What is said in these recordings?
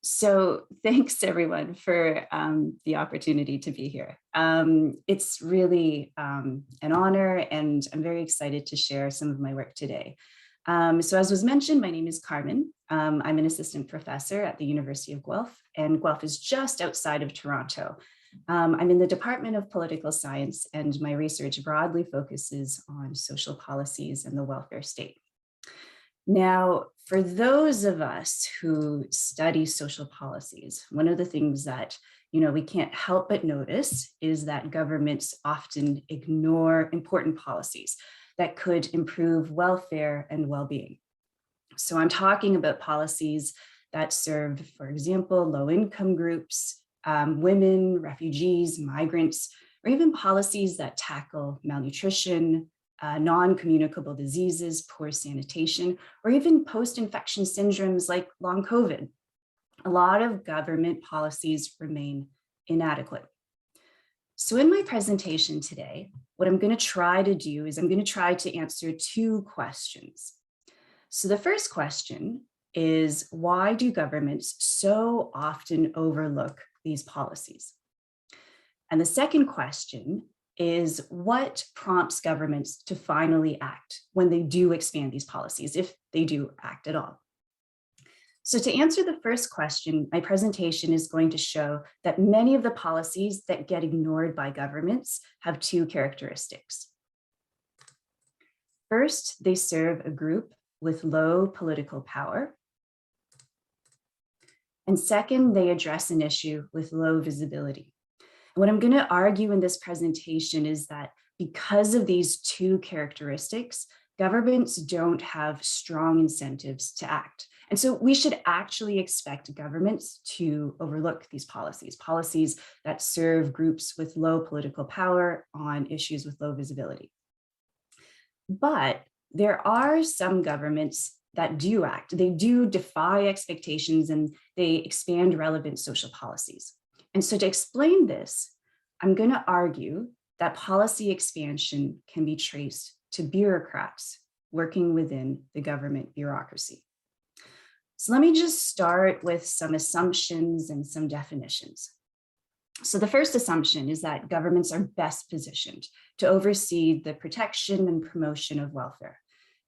So thanks everyone for the opportunity to be here. It's really an honor, and I'm very excited to share some of my work today. So as was mentioned, my name is Carmen. I'm an assistant professor at the University of Guelph, and Guelph is just outside of Toronto. I'm in the Department of Political Science, and my research broadly focuses on social policies and the welfare state. Now, for those of us who study social policies, one of the things that we can't help but notice is that governments often ignore important policies that could improve welfare and well-being. So I'm talking about policies that serve, for example, low-income groups, women, refugees, migrants, or even policies that tackle malnutrition, non-communicable diseases, poor sanitation, or even post-infection syndromes like long COVID. A lot of government policies remain inadequate. So in my presentation today, what I'm going to try to do is I'm going to try to answer two questions. So the first question is, why do governments so often overlook these policies? And the second question is, what prompts governments to finally act when they do expand these policies, if they do act at all? So to answer the first question, my presentation is going to show that many of the policies that get ignored by governments have two characteristics. First, they serve a group with low political power. And second, they address an issue with low visibility. What I'm going to argue in this presentation is that because of these two characteristics, governments don't have strong incentives to act. And so we should actually expect governments to overlook these policies that serve groups with low political power on issues with low visibility. But there are some governments that do act. They do defy expectations and they expand relevant social policies. And so to explain this, I'm going to argue that policy expansion can be traced to bureaucrats working within the government bureaucracy. So let me just start with some assumptions and some definitions. So the first assumption is that governments are best positioned to oversee the protection and promotion of welfare.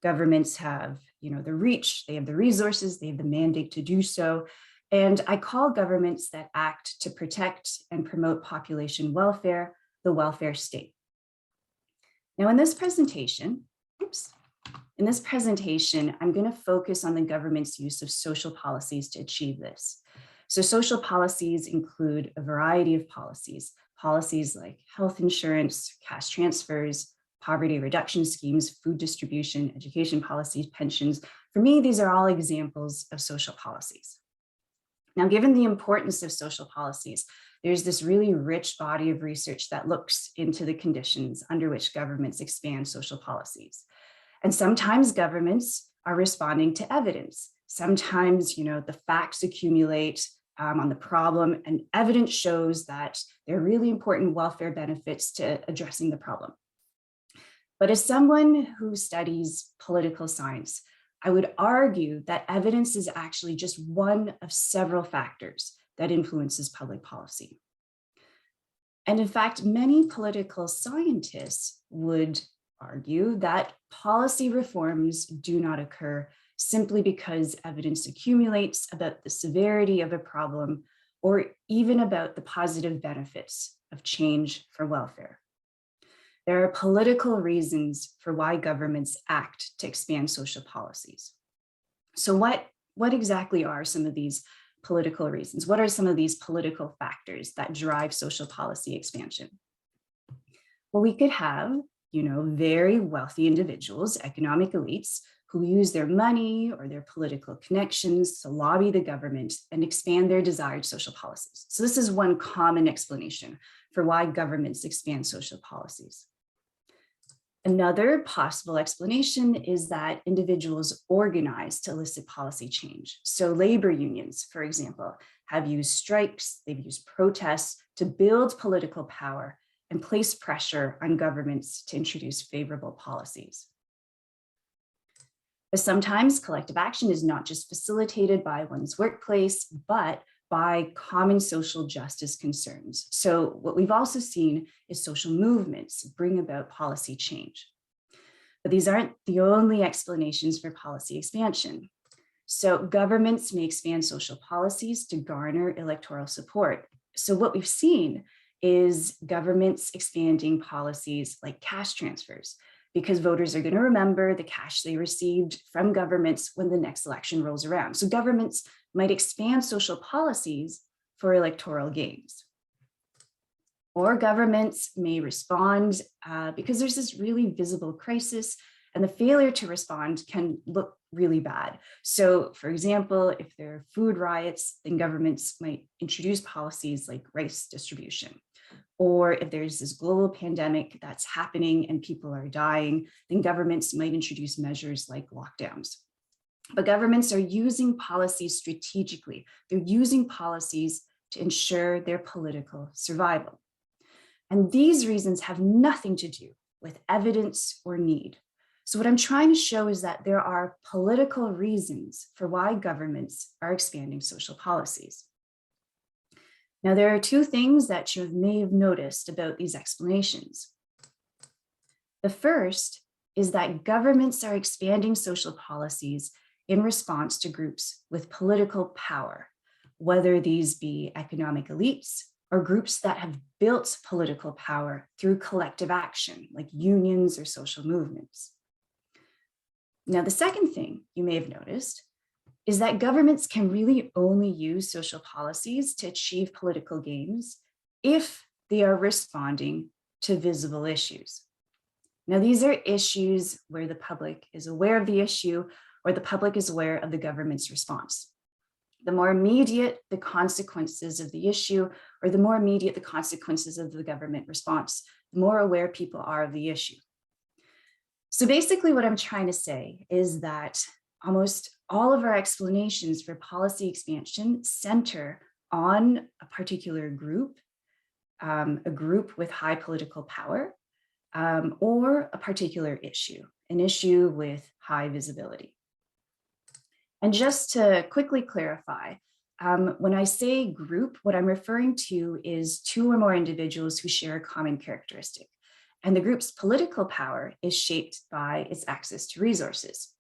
Governments have, the reach, they have the resources, they have the mandate to do so. And I call governments that act to protect and promote population welfare the welfare state. Now in this presentation, I'm going to focus on the government's use of social policies to achieve this. So social policies include a variety of policies like health insurance, cash transfers, poverty reduction schemes, food distribution, education policies, pensions. For me, these are all examples of social policies. Now, given the importance of social policies, there's this really rich body of research that looks into the conditions under which governments expand social policies. And sometimes governments are responding to evidence. Sometimes, the facts accumulate on the problem, and evidence shows that there are really important welfare benefits to addressing the problem. But as someone who studies political science, I would argue that evidence is actually just one of several factors that influences public policy. And in fact, many political scientists would argue that policy reforms do not occur simply because evidence accumulates about the severity of a problem or even about the positive benefits of change for welfare. There are political reasons for why governments act to expand social policies. So what exactly are some of these political reasons? What are some of these political factors that drive social policy expansion? Well, we could have, very wealthy individuals, economic elites, who use their money or their political connections to lobby the government and expand their desired social policies. So this is one common explanation for why governments expand social policies. Another possible explanation is that individuals organize to elicit policy change. So labor unions, for example, have used strikes, they've used protests to build political power and place pressure on governments to introduce favorable policies. But sometimes collective action is not just facilitated by one's workplace, but by common social justice concerns. So what we've also seen is social movements bring about policy change. But these aren't the only explanations for policy expansion. So governments may expand social policies to garner electoral support. So what we've seen is governments expanding policies like cash transfers, because voters are going to remember the cash they received from governments when the next election rolls around. So governments might expand social policies for electoral gains. Or governments may respond because there's this really visible crisis, and the failure to respond can look really bad. So for example, if there are food riots, then governments might introduce policies like rice distribution. Or if there's this global pandemic that's happening and people are dying, then governments might introduce measures like lockdowns. But governments are using policies strategically. They're using policies to ensure their political survival. And these reasons have nothing to do with evidence or need. So what I'm trying to show is that there are political reasons for why governments are expanding social policies. Now, there are two things that you may have noticed about these explanations. The first is that governments are expanding social policies in response to groups with political power, whether these be economic elites or groups that have built political power through collective action, like unions or social movements. Now, the second thing you may have noticed is that governments can really only use social policies to achieve political gains if they are responding to visible issues. Now, these are issues where the public is aware of the issue or the public is aware of the government's response. The more immediate the consequences of the issue, or the more immediate the consequences of the government response, the more aware people are of the issue. So basically what I'm trying to say is that almost all of our explanations for policy expansion center on a particular group, a group with high political power, or a particular issue, an issue with high visibility. And just to quickly clarify, when I say group, what I'm referring to is two or more individuals who share a common characteristic. And the group's political power is shaped by its access to resources.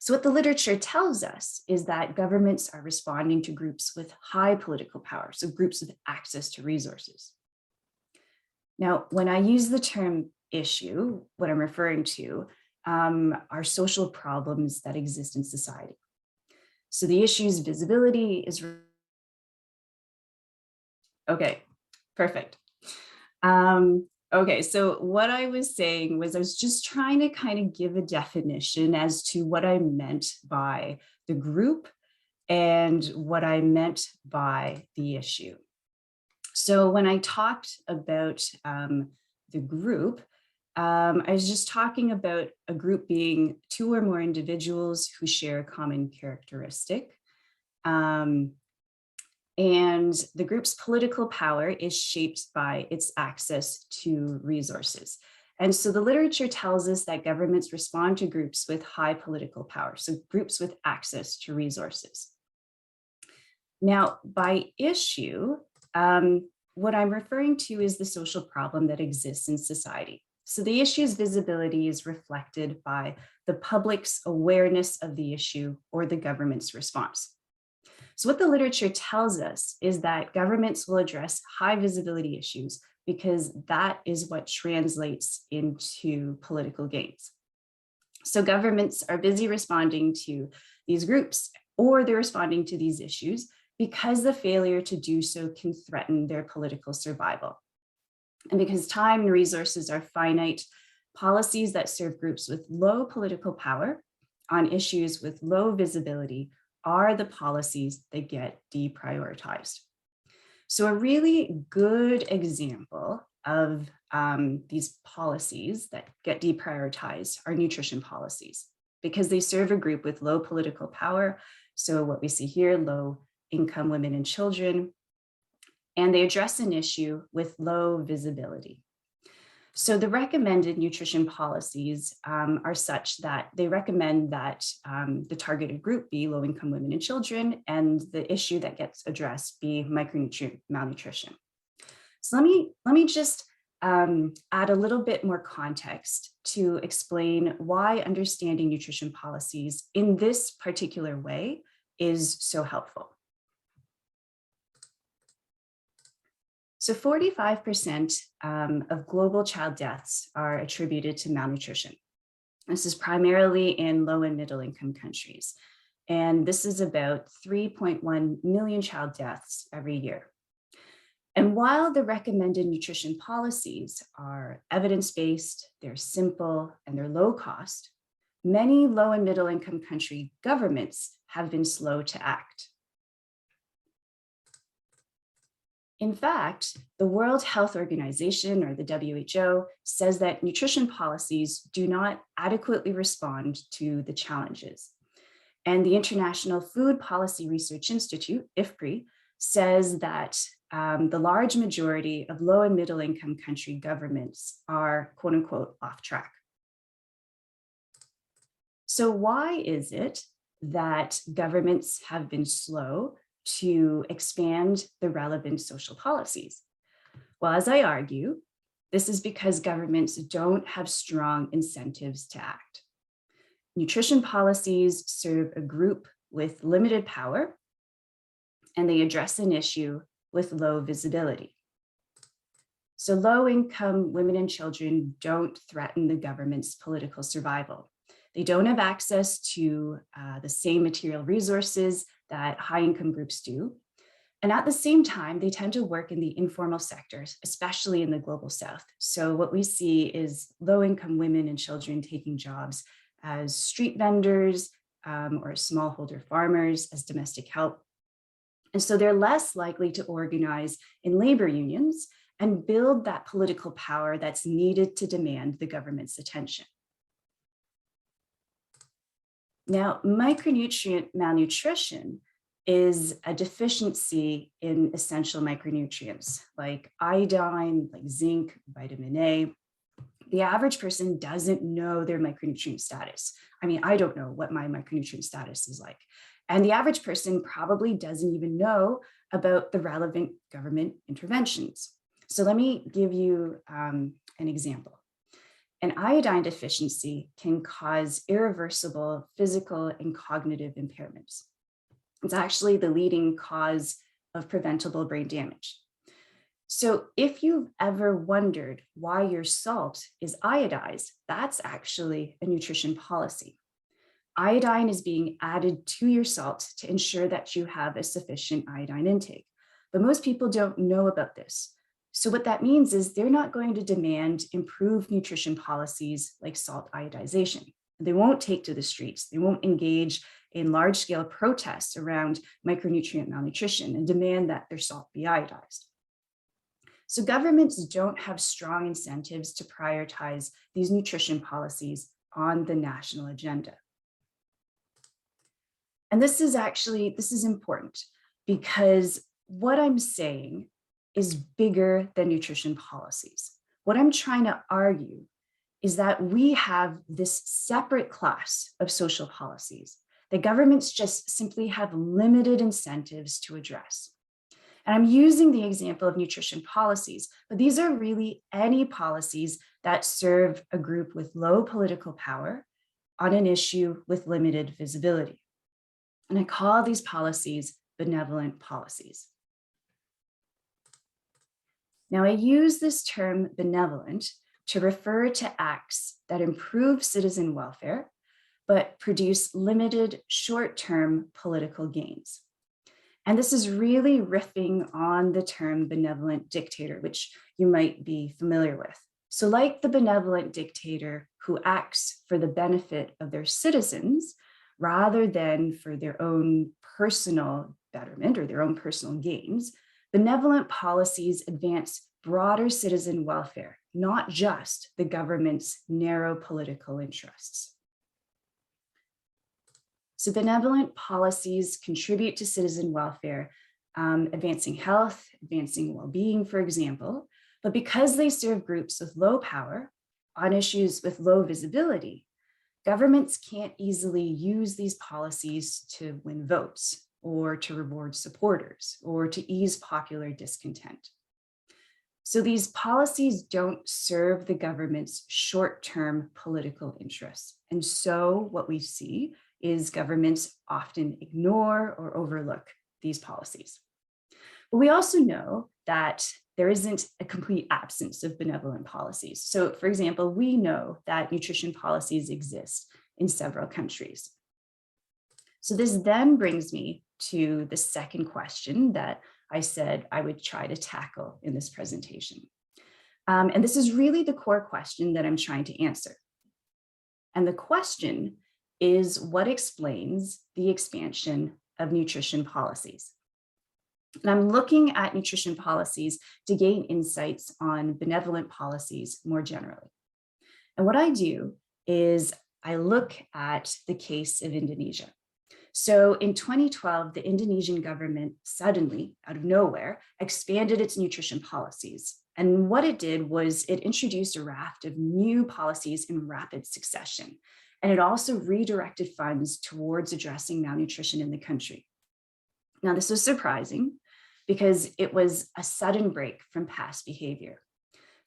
So what the literature tells us is that governments are responding to groups with high political power, so groups with access to resources. Now, when I use the term issue, what I'm referring to are social problems that exist in society. So the issue's visibility is, okay, perfect. Okay, so what I was saying was I was just trying to kind of give a definition as to what I meant by the group and what I meant by the issue. So when I talked about the group, I was just talking about a group being two or more individuals who share a common characteristic. And the group's political power is shaped by its access to resources. And so the literature tells us that governments respond to groups with high political power, so groups with access to resources. Now, by issue, what I'm referring to is the social problem that exists in society. So the issue's visibility is reflected by the public's awareness of the issue or the government's response. So what the literature tells us is that governments will address high visibility issues because that is what translates into political gains. So governments are busy responding to these groups, or they're responding to these issues because the failure to do so can threaten their political survival. And because time and resources are finite, policies that serve groups with low political power on issues with low visibility are the policies that get deprioritized. So a really good example of these policies that get deprioritized are nutrition policies, because they serve a group with low political power. So what we see here, low income women and children, and they address an issue with low visibility. So the recommended nutrition policies are such that they recommend that the targeted group be low-income women and children, and the issue that gets addressed be micronutrient malnutrition. So let me just add a little bit more context to explain why understanding nutrition policies in this particular way is so helpful. So 45% of global child deaths are attributed to malnutrition. This is primarily in low and middle income countries. And this is about 3.1 million child deaths every year. And while the recommended nutrition policies are evidence-based, they're simple, and they're low cost, many low and middle income country governments have been slow to act. In fact, the World Health Organization, or the WHO, says that nutrition policies do not adequately respond to the challenges. And the International Food Policy Research Institute, IFPRI, says that the large majority of low and middle income country governments are, quote unquote, off track. So why is it that governments have been slow to expand the relevant social policies? Well, as I argue, this is because governments don't have strong incentives to act. Nutrition policies serve a group with limited power, and they address an issue with low visibility. So low-income women and children don't threaten the government's political survival. They don't have access to the same material resources that high-income groups do. And at the same time, they tend to work in the informal sectors, especially in the global South. So what we see is low-income women and children taking jobs as street vendors or smallholder farmers, as domestic help. And so they're less likely to organize in labor unions and build that political power that's needed to demand the government's attention. Now, micronutrient malnutrition is a deficiency in essential micronutrients like iodine, like zinc, vitamin A. The average person doesn't know their micronutrient status. I mean, I don't know what my micronutrient status is like. And the average person probably doesn't even know about the relevant government interventions. So let me give you an example. An iodine deficiency can cause irreversible physical and cognitive impairments. It's actually the leading cause of preventable brain damage. So if you've ever wondered why your salt is iodized, that's actually a nutrition policy. Iodine is being added to your salt to ensure that you have a sufficient iodine intake. But most people don't know about this. So what that means is they're not going to demand improved nutrition policies like salt iodization. They won't take to the streets. They won't engage in large-scale protests around micronutrient malnutrition and demand that their salt be iodized. So governments don't have strong incentives to prioritize these nutrition policies on the national agenda. And this is important because what I'm saying is bigger than nutrition policies. What I'm trying to argue is that we have this separate class of social policies that governments just simply have limited incentives to address. And I'm using the example of nutrition policies, but these are really any policies that serve a group with low political power on an issue with limited visibility. And I call these policies benevolent policies. Now, I use this term benevolent to refer to acts that improve citizen welfare, but produce limited short-term political gains. And this is really riffing on the term benevolent dictator, which you might be familiar with. So like the benevolent dictator who acts for the benefit of their citizens, rather than for their own personal betterment or their own personal gains, benevolent policies advance broader citizen welfare, not just the government's narrow political interests. So benevolent policies contribute to citizen welfare, advancing health, advancing well-being, for example, But because they serve groups with low power on issues with low visibility, governments can't easily use these policies to win votes or to reward supporters or to ease popular discontent. So these policies don't serve the government's short-term political interests. And so what we see is governments often ignore or overlook these policies. But we also know that there isn't a complete absence of benevolent policies. So for example, we know that nutrition policies exist in several countries. So this then brings me to the second question that I said I would try to tackle in this presentation. And this is really the core question that I'm trying to answer. And the question is, what explains the expansion of nutrition policies? And I'm looking at nutrition policies to gain insights on benevolent policies more generally. And what I do is I look at the case of Indonesia. So in 2012, the Indonesian government suddenly, out of nowhere, expanded its nutrition policies. And what it did was it introduced a raft of new policies in rapid succession. And it also redirected funds towards addressing malnutrition in the country. Now, this was surprising because it was a sudden break from past behavior.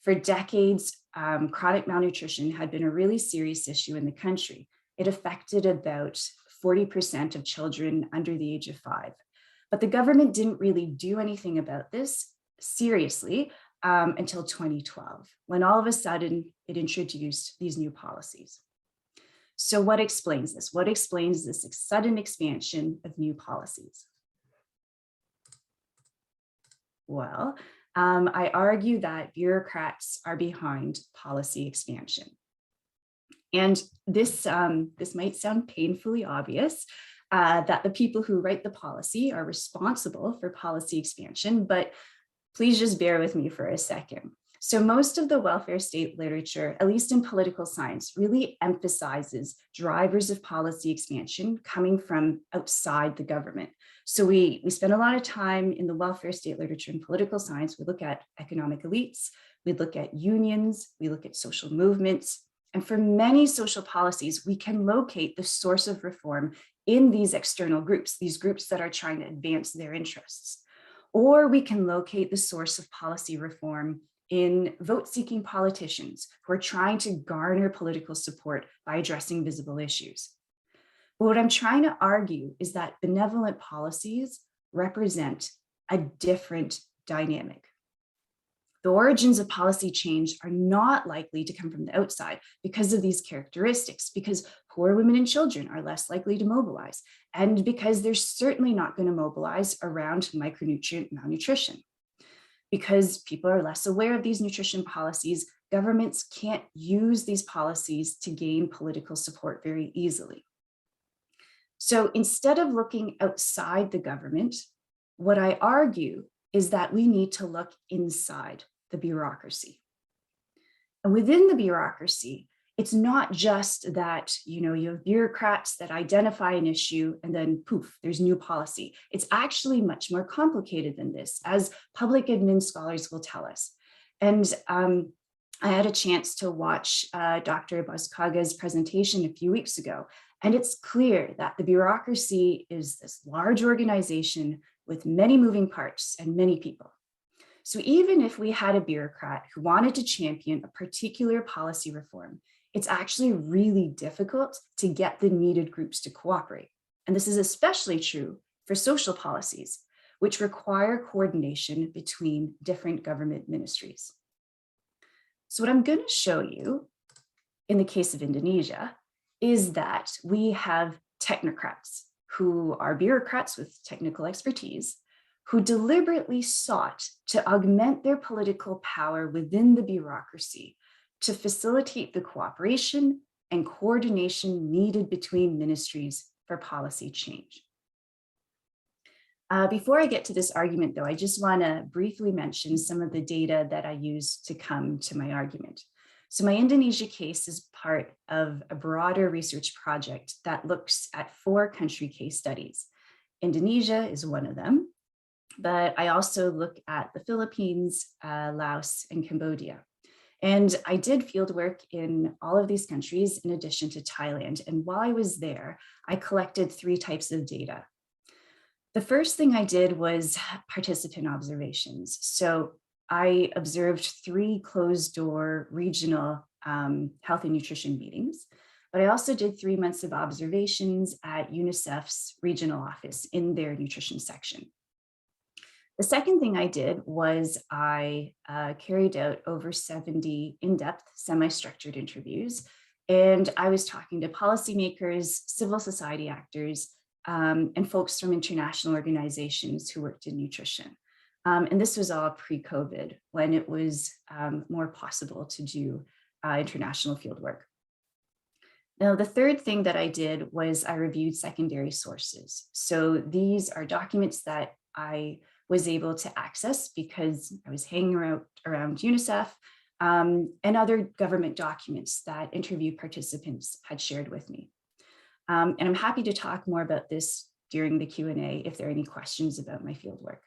For decades, chronic malnutrition had been a really serious issue in the country. It affected about 40% of children under the age of 5. But the government didn't really do anything about this seriously until 2012, when all of a sudden it introduced these new policies. So what explains this? What explains this sudden expansion of new policies? Well, I argue that bureaucrats are behind policy expansion. And this might sound painfully obvious, that the people who write the policy are responsible for policy expansion, but please just bear with me for a second. So most of the welfare state literature, at least in political science, really emphasizes drivers of policy expansion coming from outside the government. So we spend a lot of time in the welfare state literature and political science. We look at economic elites, we look at unions, we look at social movements. And for many social policies, we can locate the source of reform in these external groups, these groups that are trying to advance their interests. Or we can locate the source of policy reform in vote-seeking politicians who are trying to garner political support by addressing visible issues. But what I'm trying to argue is that benevolent policies represent a different dynamic. The origins of policy change are not likely to come from the outside because of these characteristics, because poor women and children are less likely to mobilize, and because they're certainly not going to mobilize around micronutrient malnutrition. Because people are less aware of these nutrition policies, governments can't use these policies to gain political support very easily. So instead of looking outside the government, what I argue is that we need to look inside the bureaucracy. And within the bureaucracy, it's not just that, you have bureaucrats that identify an issue and then poof, there's new policy. It's actually much more complicated than this, as public admin scholars will tell us. And I had a chance to watch Dr. Bozkaga's presentation a few weeks ago, and it's clear that the bureaucracy is this large organization with many moving parts and many people. So even if we had a bureaucrat who wanted to champion a particular policy reform, it's actually really difficult to get the needed groups to cooperate. And this is especially true for social policies, which require coordination between different government ministries. So what I'm going to show you in the case of Indonesia is that we have technocrats who are bureaucrats with technical expertise who deliberately sought to augment their political power within the bureaucracy to facilitate the cooperation and coordination needed between ministries for policy change. Before I get to this argument, though, I just want to briefly mention some of the data that I use to come to my argument. So my Indonesia case is part of a broader research project that looks at 4 country case studies. Indonesia is one of them. but I also look at the Philippines, Laos, and Cambodia. And I did field work in all of these countries in addition to Thailand. And while I was there, I collected 3 types of data. The first thing I did was participant observations. So I observed 3 closed door regional health and nutrition meetings, but I also did 3 months of observations at UNICEF's regional office in their nutrition section. The second thing I did was I carried out over 70 in-depth, semi-structured interviews, and I was talking to policymakers, civil society actors, and folks from international organizations who worked in nutrition. And this was all pre-COVID, when it was more possible to do international field work. Now, the third thing that I did was I reviewed secondary sources. So these are documents that I was able to access because I was hanging around UNICEF and other government documents that interview participants had shared with me. And I'm happy to talk more about this during the Q&A if there are any questions about my fieldwork.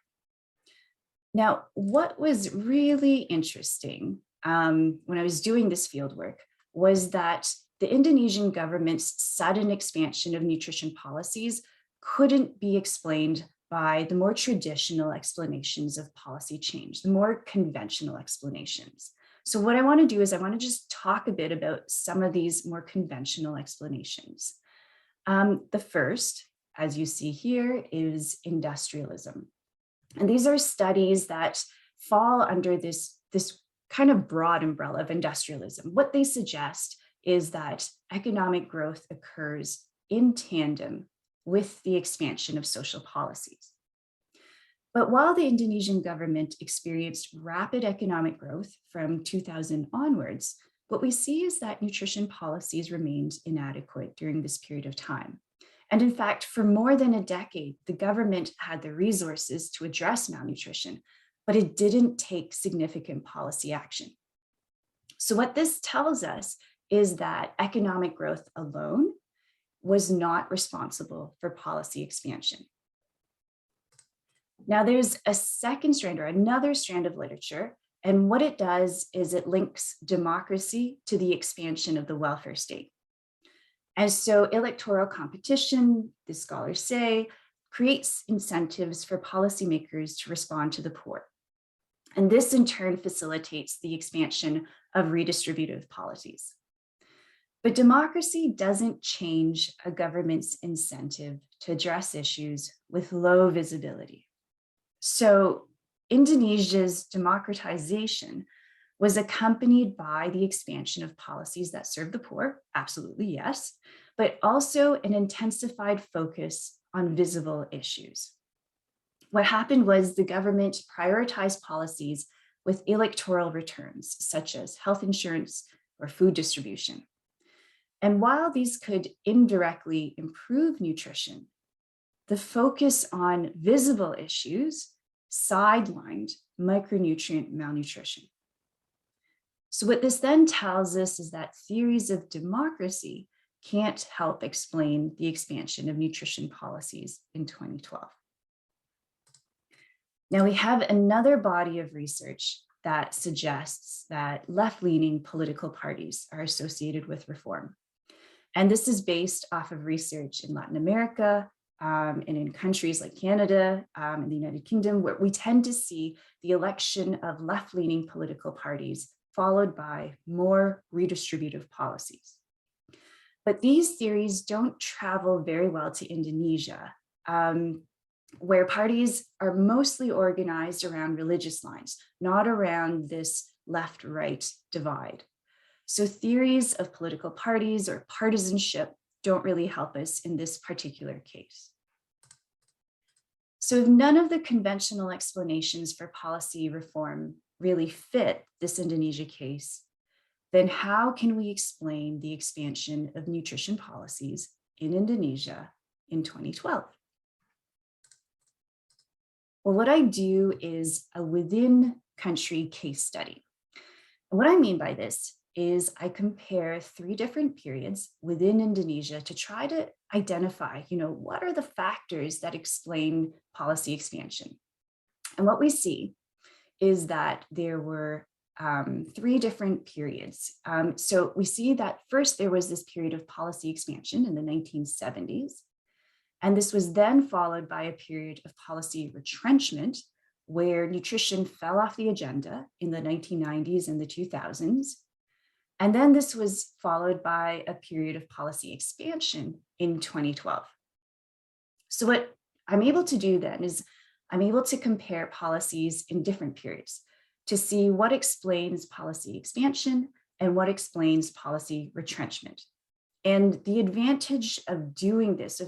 Now, what was really interesting when I was doing this fieldwork was that the Indonesian government's sudden expansion of nutrition policies couldn't be explained by the more traditional explanations of policy change, the more conventional explanations. So what I want to do is I want to just talk a bit about some of these more conventional explanations. The first, as you see here, is industrialism. And these are studies that fall under this kind of broad umbrella of industrialism. What they suggest is that economic growth occurs in tandem with the expansion of social policies. But while the Indonesian government experienced rapid economic growth from 2000 onwards, what we see is that nutrition policies remained inadequate during this period of time. And in fact, for more than a decade, the government had the resources to address malnutrition, but it didn't take significant policy action. So what this tells us is that economic growth alone was not responsible for policy expansion. Now there's a second strand or another strand of literature, and what it does is it links democracy to the expansion of the welfare state. And so electoral competition, the scholars say, creates incentives for policymakers to respond to the poor. And this in turn facilitates the expansion of redistributive policies. But democracy doesn't change a government's incentive to address issues with low visibility. So Indonesia's democratization was accompanied by the expansion of policies that serve the poor, absolutely yes, but also an intensified focus on visible issues. What happened was the government prioritized policies with electoral returns, such as health insurance or food distribution. And while these could indirectly improve nutrition, the focus on visible issues sidelined micronutrient malnutrition. So what this then tells us is that theories of democracy can't help explain the expansion of nutrition policies in 2012. Now we have another body of research that suggests that left-leaning political parties are associated with reform. And this is based off of research in Latin America and in countries like Canada and the United Kingdom, where we tend to see the election of left-leaning political parties followed by more redistributive policies. But these theories don't travel very well to Indonesia, where parties are mostly organized around religious lines, not around this left-right divide. So theories of political parties or partisanship don't really help us in this particular case. So if none of the conventional explanations for policy reform really fit this Indonesia case, then how can we explain the expansion of nutrition policies in Indonesia in 2012? Well, what I do is a within-country case study. And what I mean by this is I compare 3 different periods within Indonesia to try to identify, what are the factors that explain policy expansion. And what we see is that there were three different periods. So we see that first there was this period of policy expansion in the 1970s. And this was then followed by a period of policy retrenchment, where nutrition fell off the agenda in the 1990s and the 2000s. And then this was followed by a period of policy expansion in 2012. So what I'm able to do then is I'm able to compare policies in different periods to see what explains policy expansion and what explains policy retrenchment. And the advantage of doing this,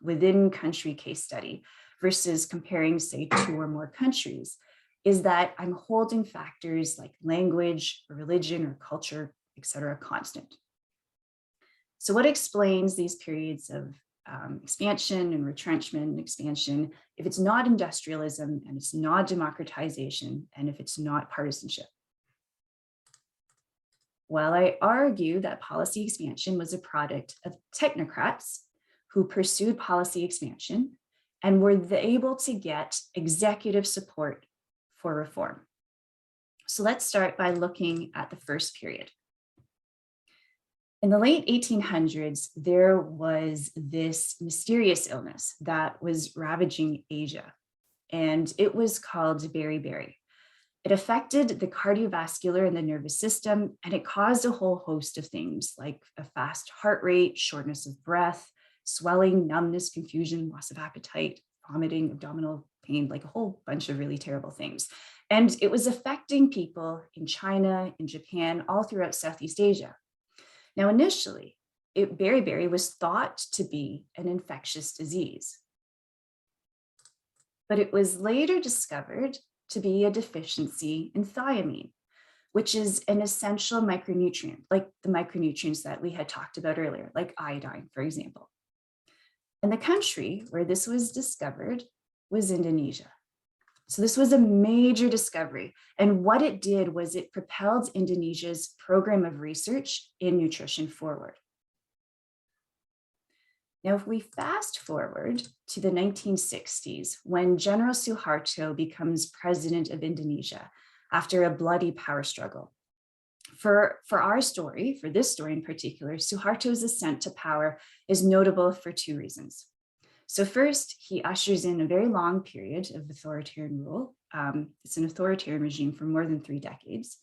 within country case study versus comparing, say, two or more countries, is that I'm holding factors like language, or religion, or culture, et cetera, constant. So what explains these periods of expansion and retrenchment and expansion if it's not industrialism and it's not democratization and if it's not partisanship? Well, I argue that policy expansion was a product of technocrats who pursued policy expansion and were able to get executive support for reform. So let's start by looking at the first period. In the late 1800s, there was this mysterious illness that was ravaging Asia, and it was called beriberi. It affected the cardiovascular and the nervous system, and it caused a whole host of things like a fast heart rate, shortness of breath, swelling, numbness, confusion, loss of appetite, vomiting, abdominal pain, like a whole bunch of really terrible things. And it was affecting people in China, in Japan, all throughout Southeast Asia. Now, initially, beriberi was thought to be an infectious disease, but it was later discovered to be a deficiency in thiamine, which is an essential micronutrient, like the micronutrients that we had talked about earlier, like iodine, for example. And the country where this was discovered was Indonesia. So this was a major discovery. And what it did was it propelled Indonesia's program of research in nutrition forward. Now, if we fast forward to the 1960s, when General Suharto becomes president of Indonesia after a bloody power struggle. For our story, for this story in particular, Suharto's ascent to power is notable for two reasons. So first, he ushers in a very long period of authoritarian rule. It's an authoritarian regime for more than 3 decades.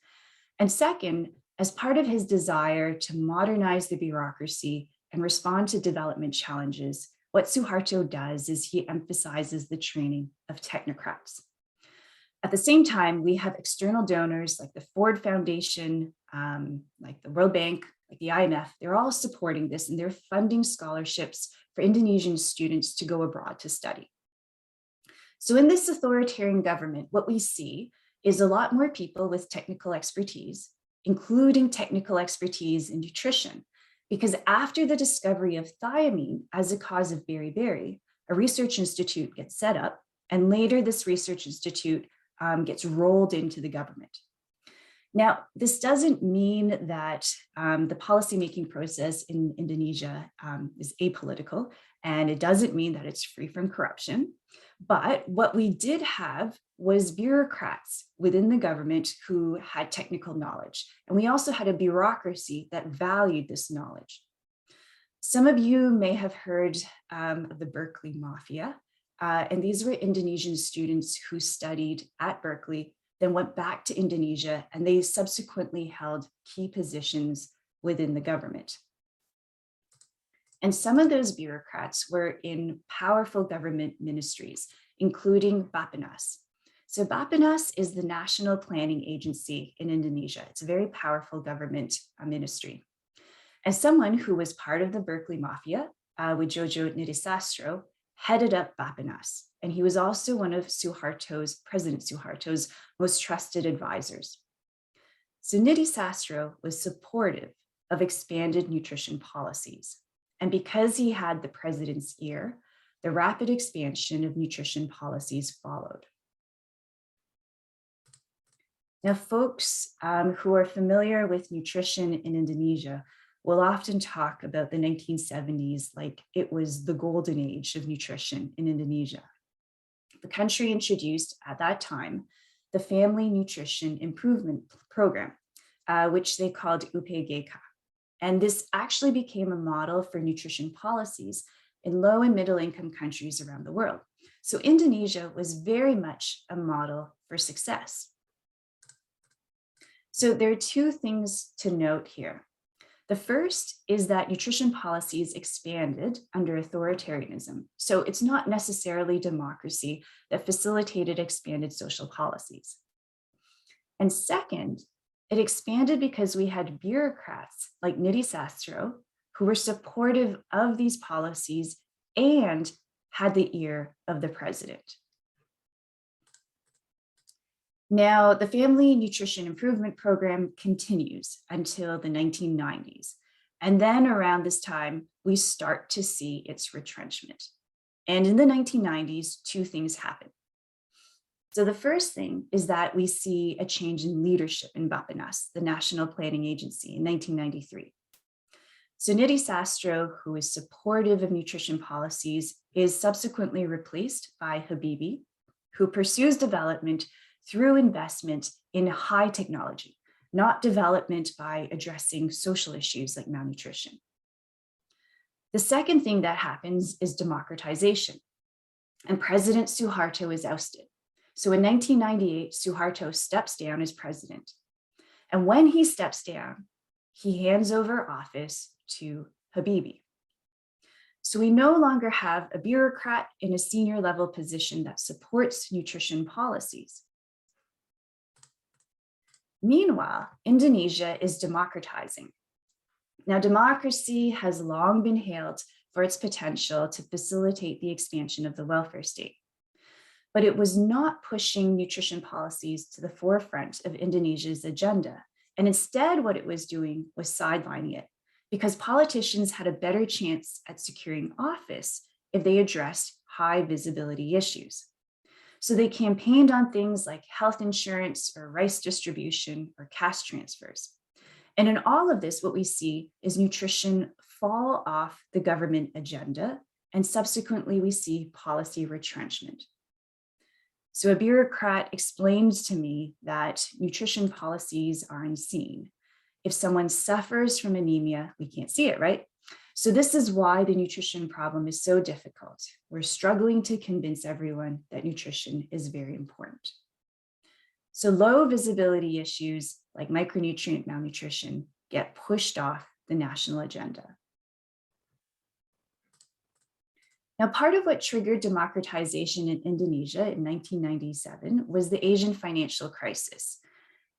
And second, as part of his desire to modernize the bureaucracy and respond to development challenges, what Suharto does is he emphasizes the training of technocrats. At the same time, we have external donors like the Ford Foundation, like the World Bank, like the IMF. They're all supporting this, and they're funding scholarships for Indonesian students to go abroad to study. So in this authoritarian government, what we see is a lot more people with technical expertise, including technical expertise in nutrition, because after the discovery of thiamine as a cause of beriberi, a research institute gets set up, and later this research institute gets rolled into the government. Now, this doesn't mean that the policymaking process in Indonesia is apolitical, and it doesn't mean that it's free from corruption. But what we did have was bureaucrats within the government who had technical knowledge. And we also had a bureaucracy that valued this knowledge. Some of you may have heard of the Berkeley Mafia. And these were Indonesian students who studied at Berkeley, then went back to Indonesia, and they subsequently held key positions within the government. And some of those bureaucrats were in powerful government ministries, including Bappenas. So Bappenas is the national planning agency in Indonesia. It's a very powerful government ministry. As someone who was part of the Berkeley Mafia with Jojo Nidisastro, headed up Bappenas, and he was also one of President Suharto's most trusted advisors. So Nidisastro was supportive of expanded nutrition policies. And because he had the president's ear, the rapid expansion of nutrition policies followed. Now, folks who are familiar with nutrition in Indonesia will often talk about the 1970s like it was the golden age of nutrition in Indonesia. The country introduced at that time the Family Nutrition Improvement Program, which they called UPGK. And this actually became a model for nutrition policies in low and middle income countries around the world. So Indonesia was very much a model for success. So there are two things to note here. The first is that nutrition policies expanded under authoritarianism. So it's not necessarily democracy that facilitated expanded social policies. And second, it expanded because we had bureaucrats like Nidhi Sastro who were supportive of these policies and had the ear of the president. Now, the Family Nutrition Improvement Program continues until the 1990s. And then around this time, we start to see its retrenchment. And in the 1990s, two things happen. So the first thing is that we see a change in leadership in Bappenas, the National Planning Agency, in 1993. So Nidhi Sastro, who is supportive of nutrition policies, is subsequently replaced by Habibie, who pursues development through investment in high technology, not development by addressing social issues like malnutrition. The second thing that happens is democratization, and President Suharto is ousted. So in 1998, Suharto steps down as president. And when he steps down, he hands over office to Habibie. So we no longer have a bureaucrat in a senior level position that supports nutrition policies. Meanwhile, Indonesia is democratizing. Now, democracy has long been hailed for its potential to facilitate the expansion of the welfare state. But it was not pushing nutrition policies to the forefront of Indonesia's agenda. And instead, what it was doing was sidelining it, because politicians had a better chance at securing office if they addressed high visibility issues. So they campaigned on things like health insurance or rice distribution or cash transfers. And in all of this, what we see is nutrition fall off the government agenda, and subsequently we see policy retrenchment. So a bureaucrat explained to me that nutrition policies are unseen. If someone suffers from anemia, we can't see it, right? So this is why the nutrition problem is so difficult. We're struggling to convince everyone that nutrition is very important. So low visibility issues like micronutrient malnutrition get pushed off the national agenda. Now, part of what triggered democratization in Indonesia in 1997 was the Asian financial crisis.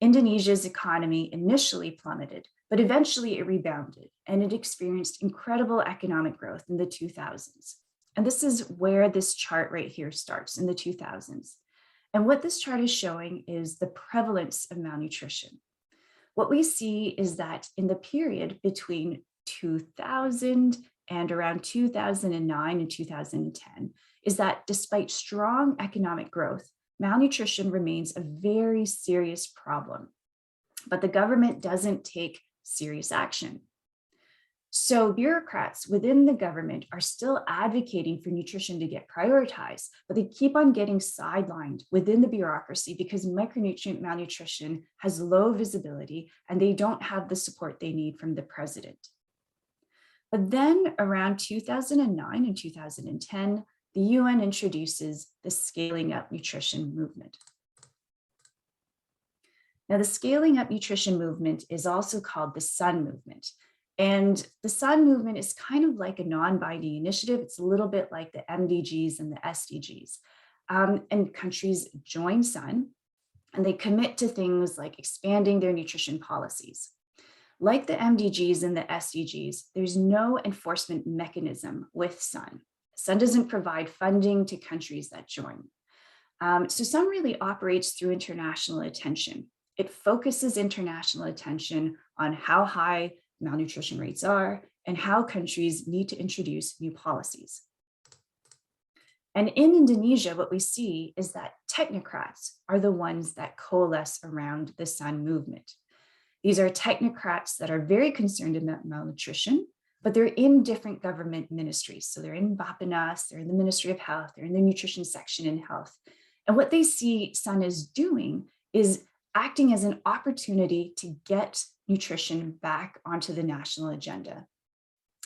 Indonesia's economy initially plummeted, but eventually it rebounded and it experienced incredible economic growth in the 2000s. And this is where this chart right here starts, in the 2000s. And what this chart is showing is the prevalence of malnutrition. What we see is that in the period between 2000 and around 2009 and 2010, is that despite strong economic growth, malnutrition remains a very serious problem, but the government doesn't take serious action. So bureaucrats within the government are still advocating for nutrition to get prioritized, but they keep on getting sidelined within the bureaucracy because micronutrient malnutrition has low visibility and they don't have the support they need from the president. But then around 2009 and 2010, the UN introduces the Scaling Up Nutrition movement. Now, the Scaling Up Nutrition movement is also called the SUN movement. And the SUN movement is kind of like a non-binding initiative. It's a little bit like the MDGs and the SDGs. And countries join SUN and they commit to things like expanding their nutrition policies. Like the MDGs and the SDGs, there's no enforcement mechanism with SUN. SUN doesn't provide funding to countries that join. So SUN really operates through international attention. It focuses international attention on how high malnutrition rates are and how countries need to introduce new policies. And in Indonesia, what we see is that technocrats are the ones that coalesce around the SUN movement. These are technocrats that are very concerned about malnutrition, but they're in different government ministries. So they're in Bapanas, they're in the Ministry of Health, they're in the nutrition section in health. And what they see Sun as doing is acting as an opportunity to get nutrition back onto the national agenda.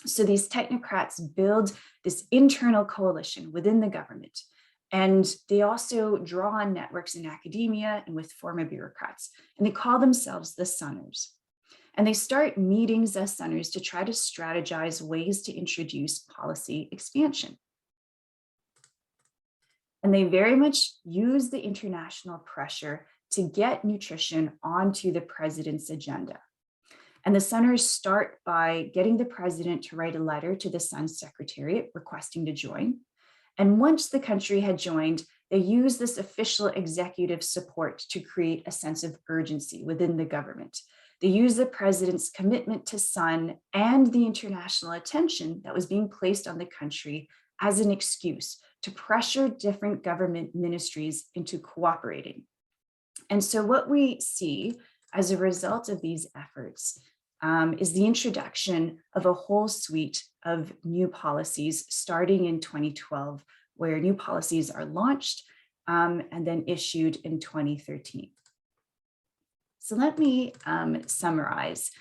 So these technocrats build this internal coalition within the government. And they also draw on networks in academia and with former bureaucrats. And they call themselves the Sunners. And they start meetings as Sunners to try to strategize ways to introduce policy expansion. And they very much use the international pressure to get nutrition onto the president's agenda. And the Sunners start by getting the president to write a letter to the Sun Secretariat requesting to join. And once the country had joined, they used this official executive support to create a sense of urgency within the government. They used the president's commitment to Sun and the international attention that was being placed on the country as an excuse to pressure different government ministries into cooperating. And so what we see as a result of these efforts is the introduction of a whole suite of new policies starting in 2012, where new policies are launched and then issued in 2013. So let me summarize.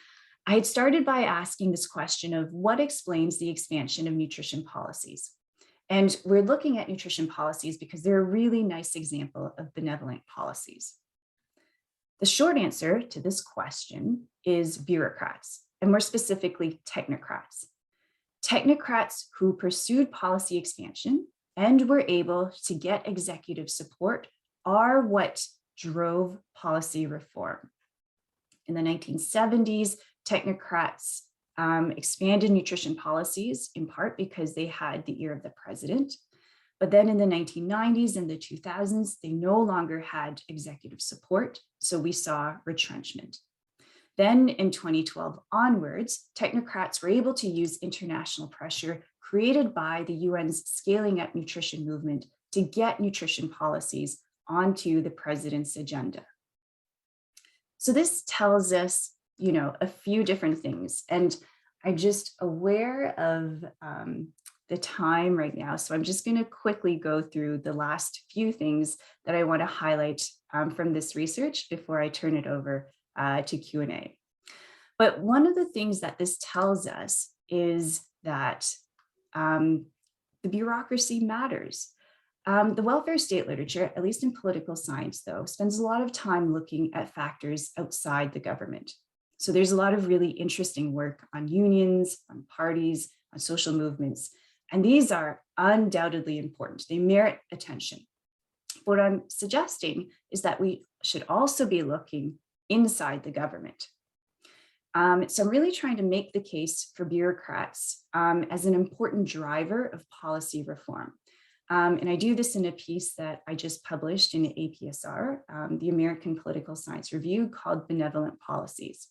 I had started by asking this question of what explains the expansion of nutrition policies. And we're looking at nutrition policies because they're a really nice example of benevolent policies. The short answer to this question is bureaucrats, and more specifically, technocrats. Technocrats who pursued policy expansion and were able to get executive support are what drove policy reform. In the 1970s, technocrats expanded nutrition policies in part because they had the ear of the president. But then in the 1990s and the 2000s, they no longer had executive support, so we saw retrenchment. Then in 2012 onwards, technocrats were able to use international pressure created by the UN's Scaling Up Nutrition movement to get nutrition policies onto the president's agenda. So this tells us, a few different things, and I'm just aware of the time right now. So I'm just going to quickly go through the last few things that I want to highlight from this research before I turn it over to Q&A. But one of the things that this tells us is that the bureaucracy matters. The welfare state literature, at least in political science, though, spends a lot of time looking at factors outside the government. So there's a lot of really interesting work on unions, on parties, on social movements, and these are undoubtedly important. They merit attention. What I'm suggesting is that we should also be looking inside the government. So I'm really trying to make the case for bureaucrats as an important driver of policy reform. And I do this in a piece that I just published in APSR, the American Political Science Review, called Benevolent Policies.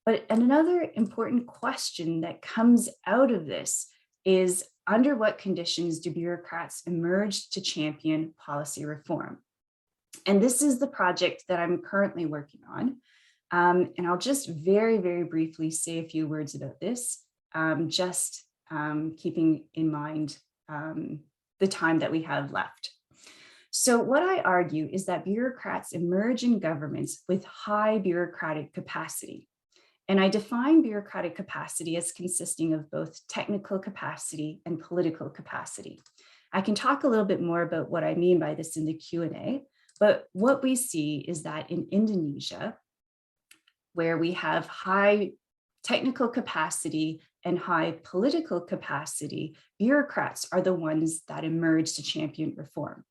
But another important question that comes out of this is, under what conditions do bureaucrats emerge to champion policy reform? And this is the project that I'm currently working on. And I'll just very, very briefly say a few words about this, keeping in mind the time that we have left. So what I argue is that bureaucrats emerge in governments with high bureaucratic capacity. And I define bureaucratic capacity as consisting of both technical capacity and political capacity. I can talk a little bit more about what I mean by this in the Q&A, but what we see is that in Indonesia, where we have high technical capacity and high political capacity, bureaucrats are the ones that emerge to champion reform.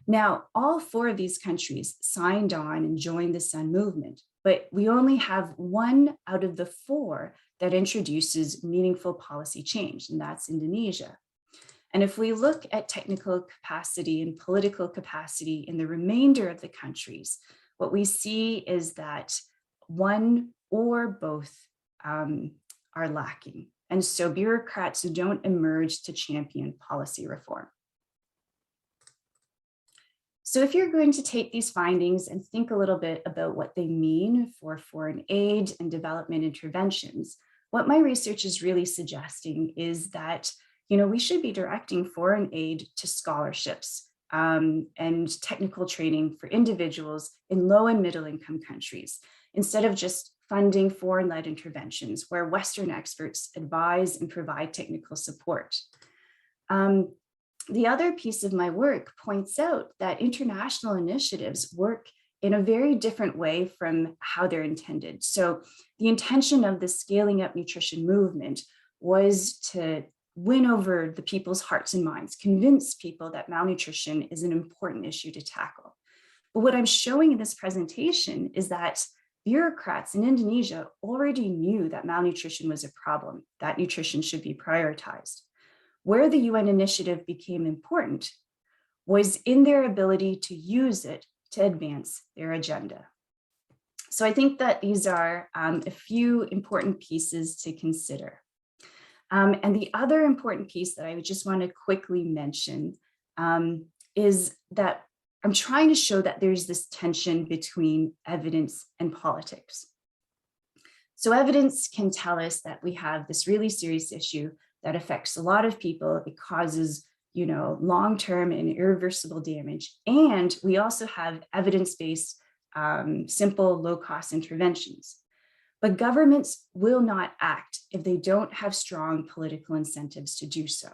Now, all four of these countries signed on and joined the Sun movement, but we only have one out of the four that introduces meaningful policy change, and that's Indonesia. And if we look at technical capacity and political capacity in the remainder of the countries, what we see is that one or both are lacking. And so bureaucrats don't emerge to champion policy reform. So if you're going to take these findings and think a little bit about what they mean for foreign aid and development interventions, what my research is really suggesting is that, we should be directing foreign aid to scholarships and technical training for individuals in low and middle income countries, instead of just funding foreign-led interventions where Western experts advise and provide technical support. The other piece of my work points out that international initiatives work in a very different way from how they're intended. So the intention of the Scaling Up Nutrition movement was to win over the people's hearts and minds, convince people that malnutrition is an important issue to tackle. But what I'm showing in this presentation is that bureaucrats in Indonesia already knew that malnutrition was a problem, that nutrition should be prioritized. Where the UN initiative became important was in their ability to use it to advance their agenda. So I think that these are a few important pieces to consider. And the other important piece that I would just want to quickly mention is that I'm trying to show that there's this tension between evidence and politics. So evidence can tell us that we have this really serious issue that affects a lot of people. It causes, long-term and irreversible damage. And we also have evidence-based, simple, low-cost interventions. But governments will not act if they don't have strong political incentives to do so.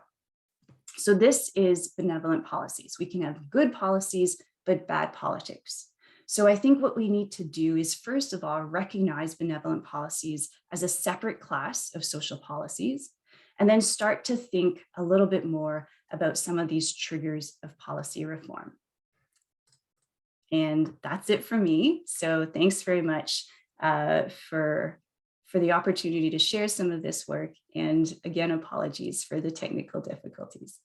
So this is benevolent policies. We can have good policies, but bad politics. So I think what we need to do is, first of all, recognize benevolent policies as a separate class of social policies, and then start to think a little bit more about some of these triggers of policy reform. And that's it for me. So thanks very much for the opportunity to share some of this work. And again, apologies for the technical difficulties.